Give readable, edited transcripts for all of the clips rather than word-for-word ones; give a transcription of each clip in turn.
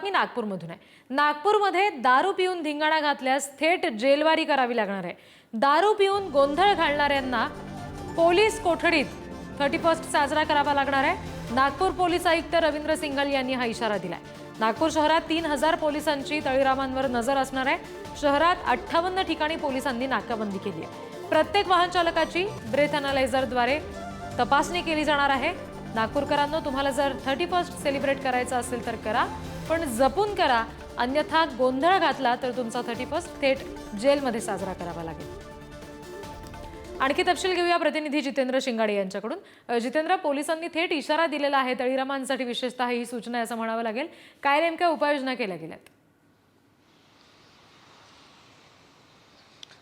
बातमी नागपूरमधून आहे। नागपूरमध्ये दारू पिऊन धिंगाणा घातल्यास थेट जेलवारी करावी लागणार आहे। दारू पिऊन गोंधळ घालणाऱ्यांना पोलीस कोठडीत 31 साजरा करावा लागणार आहे। नागपूर पोलीस आयुक्त रवींद्र सिंघल यांनी हा इशारा दिलाय। नागपूर शहरात 3000 पोलिसांची तळीरामांवर नजर असणार आहे। शहरात 58 ठिकाणी पोलिसांनी नाकाबंदी केली आहे। प्रत्येक वाहन चालकाची ब्रेथ अनालायझरद्वारे तपासणी केली जाणार आहे। नागपूरकरांनो, तुम्हाला जर 31 सेलिब्रेट करायचं असेल तर करा, पण जपून करा, अन्यथा गोंधळ घातला तर तुमचा 31 थेट जेलमध्ये साजरा करावा लागेल। आणखी तपशील घेऊया प्रतिनिधी जितेंद्र शिंगाडे यांच्याकडून। जितेंद्र, पोलिसांनी थेट इशारा दिलेला आहे तळीरामांसाठी, विशेषतः ही सूचना आहे असं म्हणावं लागेल। काय नेमक्या उपाययोजना केल्या गेल्यात?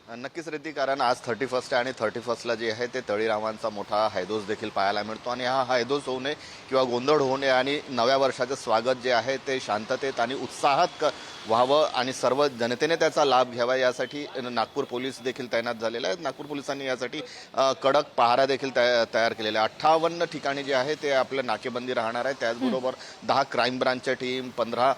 नक्कीच रीती, कारण आज 31 आणि 31ला जे आहे ते तळीरामांचा मोठा हैदोस देखील पाहायला मिळतो आणि हा हैदोस होऊ नये किंवा गोंधळ होऊ नये आणि नव्या वर्षाचं स्वागत जे आहे ते शांततेत आणि उत्साहात व्हावं आणि सर्व जनतेने त्याचा लाभ घ्यावा यासाठी नागपूर पोलीस देखील तैनात झालेले आहेत। नागपूर पोलिसांनी यासाठी कडक पहारा देखील तयार केलेला आहे। 58 ठिकाणी जे आहे ते आपलं नाकेबंदी राहणार आहे। त्याचबरोबर 10 क्राईम ब्रांचच्या टीम, 15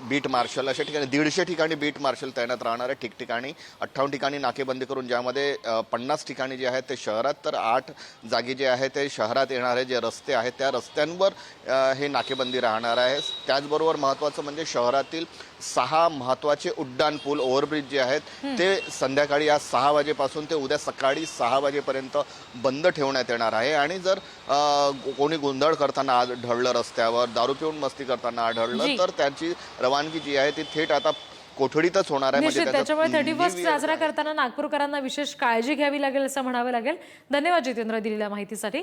बीट मार्शल, अशा ठिकाणी 150 ठिकाणी बीट मार्शल तैनात राहणार आहे। ठिकठिकाणी 58 ठिकाणी नाकेबंदी करून, ज्यामध्ये 50 ठिकाणी जे आहे ते शहरात, तर 8 जागी जे आहे ते शहरात येणारे जे रस्ते आहेत त्या रस्त्यांवर हे नाकेबंदी राहणार आहे। त्याचबरोबर महत्त्वाचं म्हणजे शहरातील 6 महत्त्वाचे उड्डाण पूल, ओव्हरब्रिज जे आहेत ते संध्याकाळी आज 6 वाजेपासून ते उद्या सकाळी 6 वाजेपर्यंत बंद ठेवण्यात येणार आहे। आणि जर कोणी गोंधळ करताना आढळलं, रस्त्यावर दारू पिऊन मस्ती करताना आढळलं, तर त्याची रवानगी जी आहे ती थेट आता कोठडीतच होणार आहे। म्हणजे त्याच्यामुळे 31 साजरा करताना नागपूरकरांना विशेष काळजी घ्यावी लागेल असं म्हणावं लागेल। धन्यवाद जितेंद्र दिलेल्या माहितीसाठी।